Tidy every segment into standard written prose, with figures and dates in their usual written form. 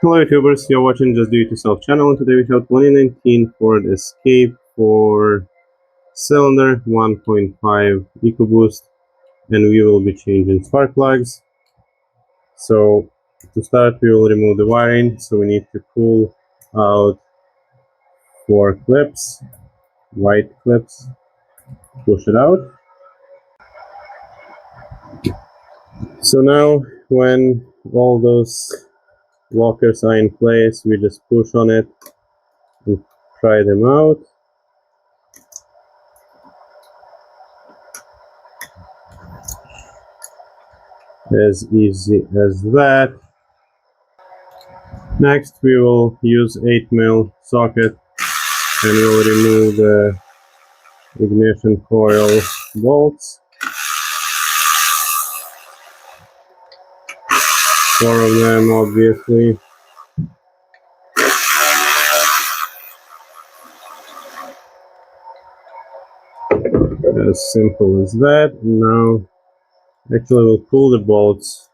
Hello YouTubers, you're watching Just Do It Yourself channel, and today we have 2019 Ford Escape for cylinder 1.5 EcoBoost, and we will be changing spark plugs. So to start, we will remove the wiring. So we need to pull out 4 clips, white clips, push it out. So now when all those lockers are in place, we just push on it and pry them out. As easy as that. Next we will use 8mm socket and we'll remove the ignition coil bolts. 4 of them, obviously. As simple as that. Now actually we'll pull the bolts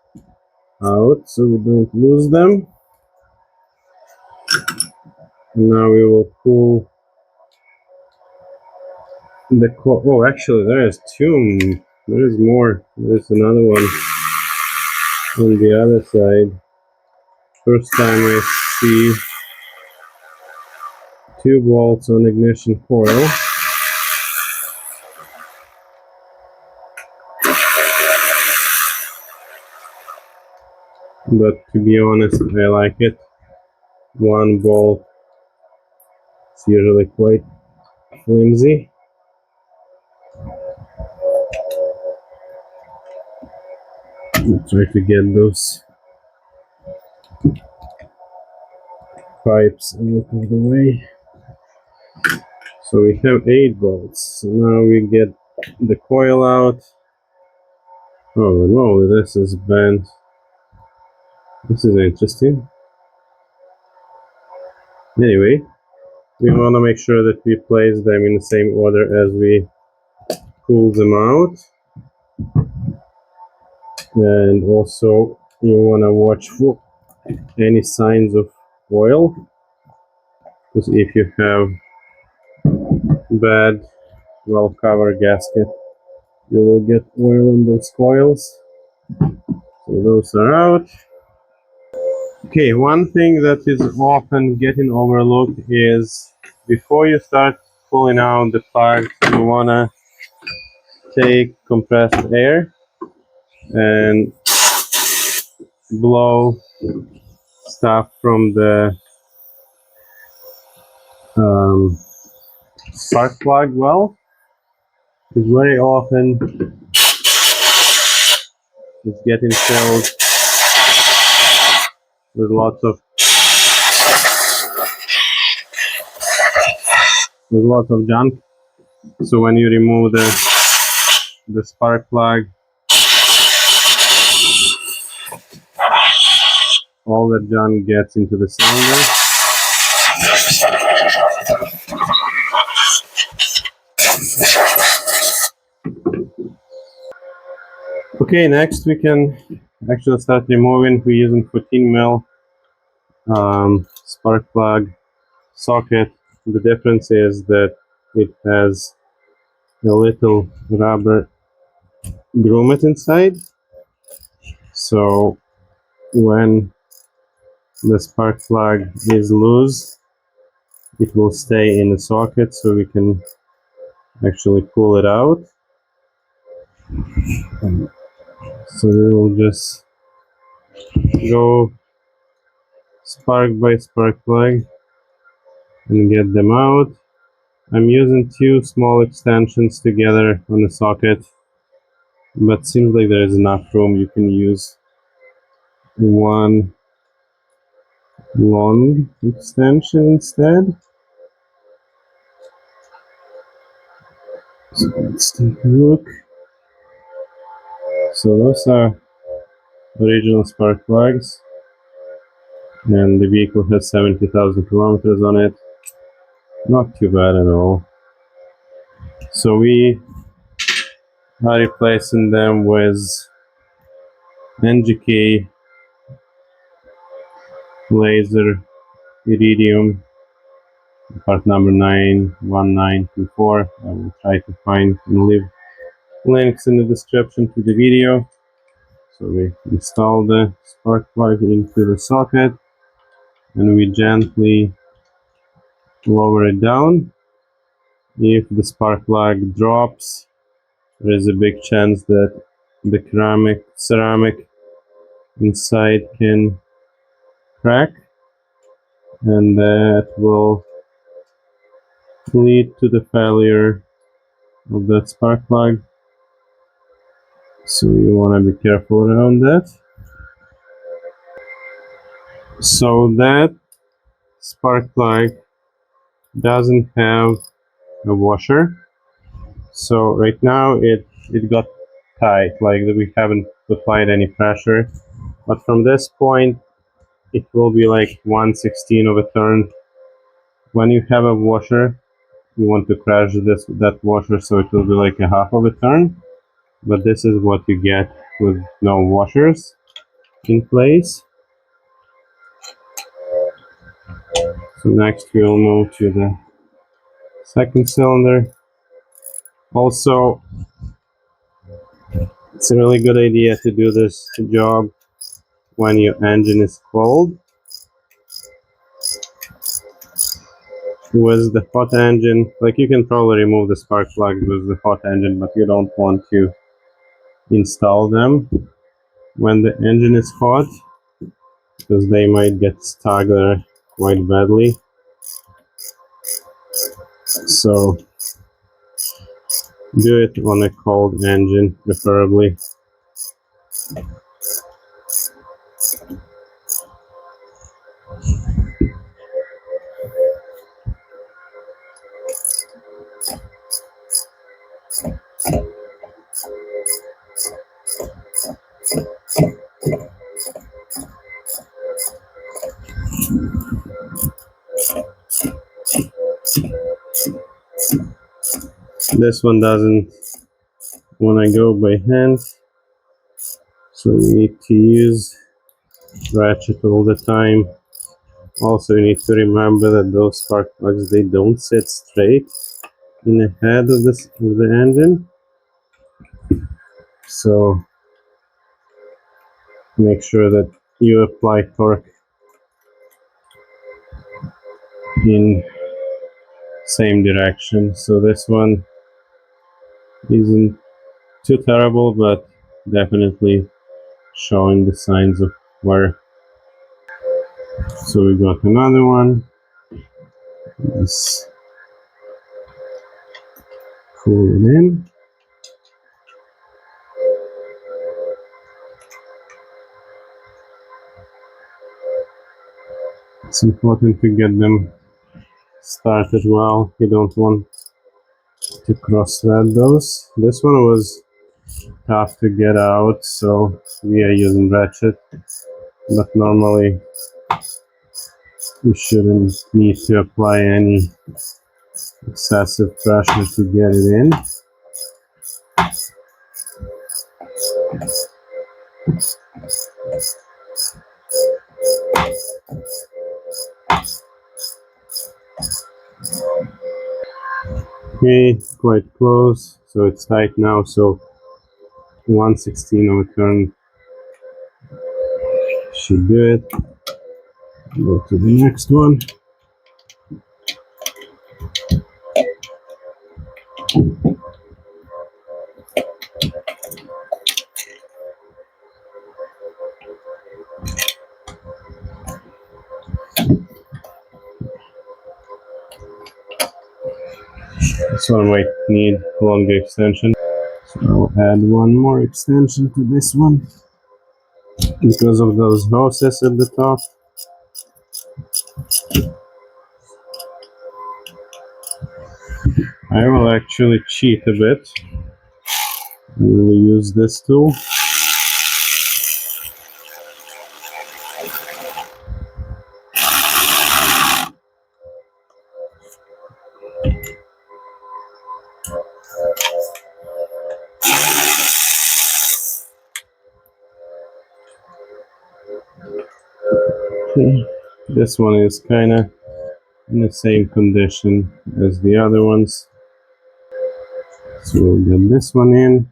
out so we don't lose them. Now we will pull the oh, actually there is 2. There is more. There's another one on the other side. First time I see 2 bolts on ignition coil. But to be honest, I like it. 1 bolt is usually quite flimsy. I'll try to get those pipes out of the way. So we have 8 bolts. So now we get the coil out. Oh no, this is bent. This is interesting. Anyway, we want to make sure that we place them in the same order as we pull them out. And also you want to watch for any signs of oil, because if you have bad well covered gasket, you will get oil on those coils. So those are out. Okay, one thing that is often getting overlooked is before you start pulling out the plugs, you want to take compressed air and blow stuff from the spark plug well. Because very often it's getting filled with lots of junk. So when you remove the spark plug, all that junk gets into the cylinder. Okay, next we can actually start removing. We're using 14mm spark plug socket. The difference is that it has a little rubber grommet inside. So when the spark plug is loose, it will stay in the socket, so we can actually pull it out. So we will just go spark by spark plug and get them out. I'm using 2 small extensions together on the socket, but seems like there is enough room. You can use 1 long extension instead. So let's take a look. So those are original spark plugs, and the vehicle has 70,000 kilometers on it. Not too bad at all. So we are replacing them with NGK laser iridium, part number 91924. I will try to find and leave links in the description to the video. So we install the spark plug into the socket and we gently lower it down. If the spark plug drops, there is a big chance that the ceramic inside can crack, and that will lead to the failure of that spark plug. So you want to be careful around that. So that spark plug doesn't have a washer. So right now it got tight, like we haven't applied any pressure. But from this point, it will be like 1/16 of a turn. When you have a washer, you want to crash that washer, so it will be like a half of a turn. But this is what you get with no washers in place. So next we'll move to the second cylinder. Also, it's a really good idea to do this job when your engine is cold. With the hot engine, like you can probably remove the spark plugs with the hot engine, but you don't want to install them when the engine is hot, because they might get stuck there quite badly. So do it on a cold engine, preferably. This one doesn't want to go by hand, so we need to use ratchet all the time. Also, you need to remember that those spark plugs, they don't sit straight in the head of the engine. So make sure that you apply torque in same direction. So this one isn't too terrible, but definitely showing the signs of wear. So we got another one. Let's pull it in. It's important to get them started well. You don't want to cross-thread those. This one was tough to get out, so we are using ratchet, but normally you shouldn't need to apply any excessive pressure to get it in. Okay, quite close, so it's tight now, so 1/16 of a turn should do it. Go to the next one. This one might need longer extension, so I'll add one more extension to this one because of those hoses at the top. I will actually cheat a bit. We'll use this tool. Okay. This one is kind of in the same condition as the other ones. So we'll get this one in.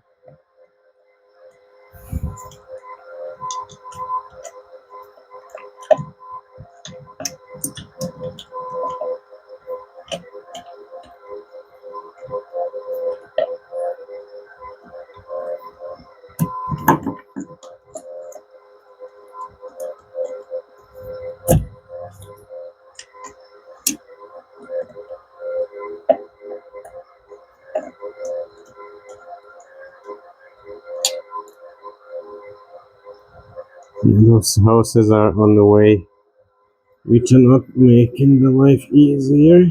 Those houses are on the way. We cannot making the life easier.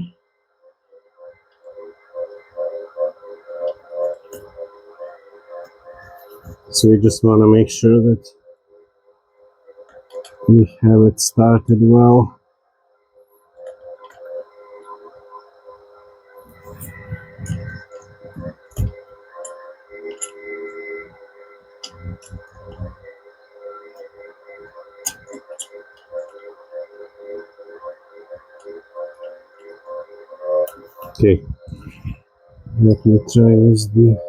So we just want to make sure that we have it started well. Okay, let me try with the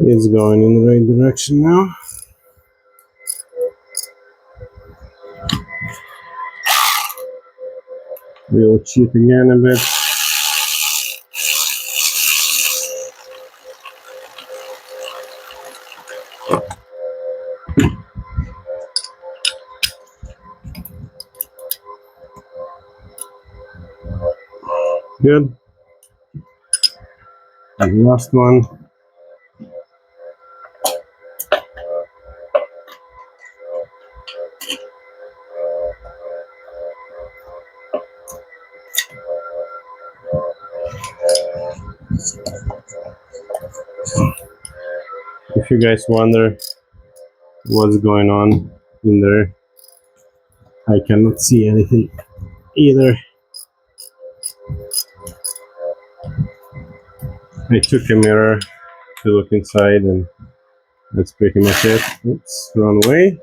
it's going in the right direction now. We'll cheat again a bit. Good. And the last one. If you guys wonder what's going on in there, I cannot see anything either. I took a mirror to look inside, and that's pretty much it. Oops, wrong way.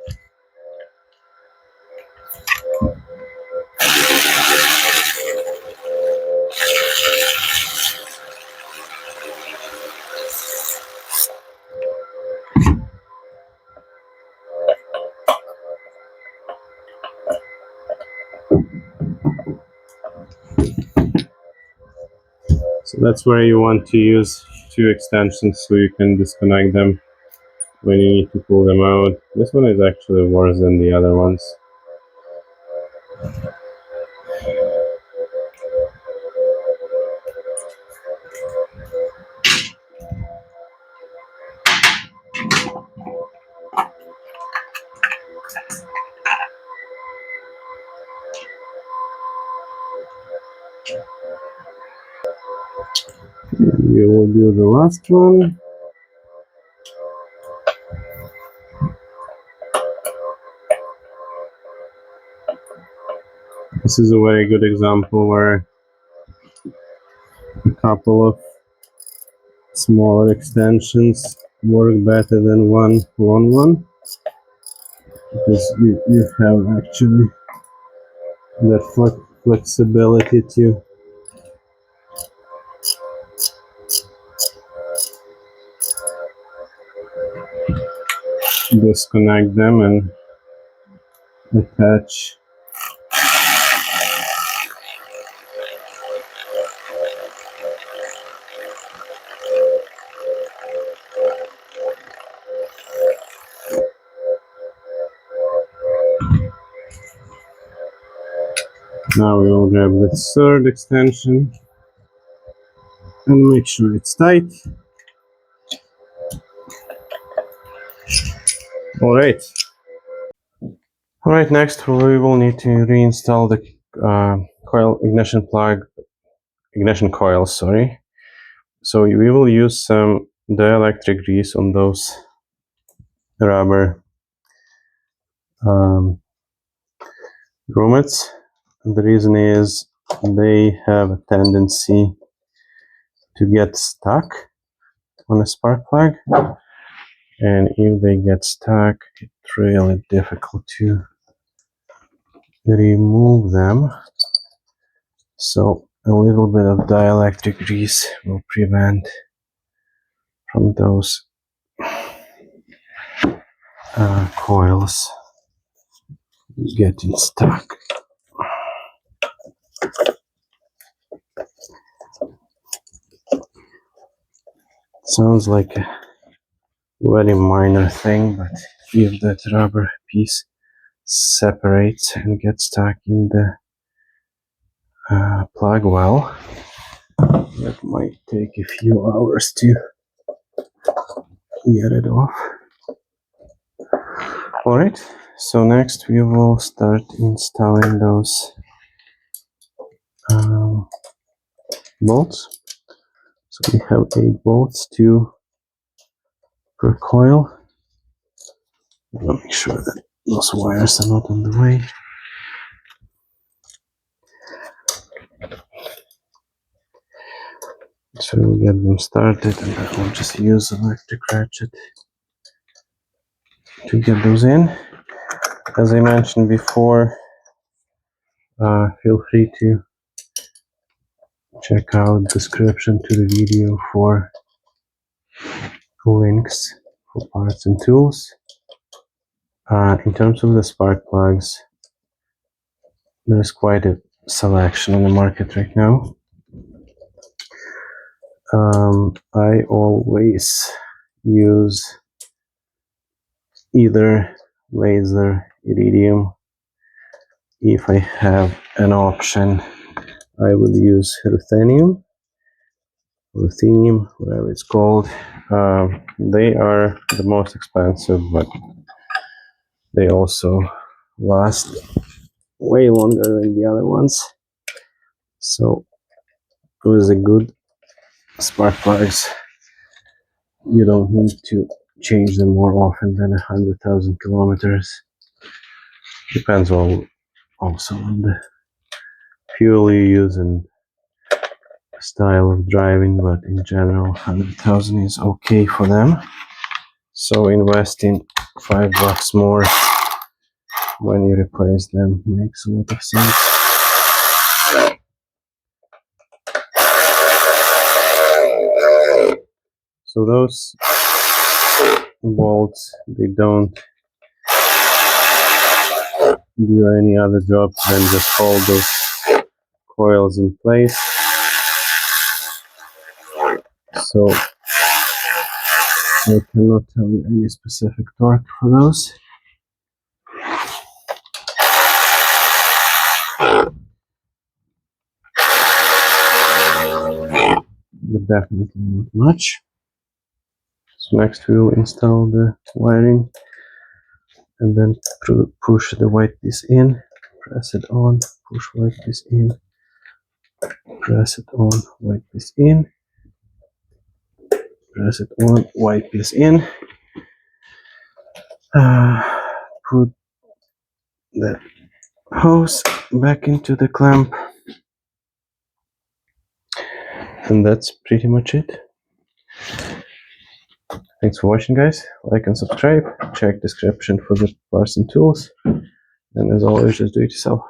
So that's where you want to use two extensions so you can disconnect them when you need to pull them out. This one is actually worse than the other ones. We will do the last one. This is a very good example where a couple of smaller extensions work better than one long one, because you have actually that flexibility to disconnect them and attach. Now we will grab the third extension and make sure it's tight. Alright. Alright, next we will need to reinstall the coil ignition coils, sorry. So we will use some dielectric grease on those rubber grommets. The reason is they have a tendency to get stuck on a spark plug, and if they get stuck, it's really difficult to remove them. So a little bit of dielectric grease will prevent from those coils getting stuck. Sounds like a very minor thing, but if that rubber piece separates and gets stuck in the plug well, that might take a few hours to get it off. Alright, so next we will start installing those bolts. So we have 8 bolts, 2 per coil. I'll make sure that those wires are not on the way. So we'll get them started, and then we'll just use electric ratchet to get those in. As I mentioned before, feel free to check out the description to the video for links for parts and tools. In terms of the spark plugs, there's quite a selection on the market right now. I always use either laser, iridium. If I have an option, I will use ruthenium, whatever it's called. They are the most expensive, but they also last way longer than the other ones. So with the good spark plugs, you don't need to change them more often than 100,000 kilometers. Depends also on the fuel you use and style of driving, but in general 100,000 is okay for them. So investing $5 more when you replace them makes a lot of sense. So those bolts, they don't do any other job than just hold those coils in place. So I cannot tell you any specific torque for those. But definitely not much. So next we will install the wiring and then push the white piece in, press it on, push white piece in, press it on, white piece in, press it on, white piece in. Put the hose back into the clamp, and that's pretty much it. Thanks for watching, guys. Like and subscribe. Check description for the parts and tools, and as always, just do it yourself.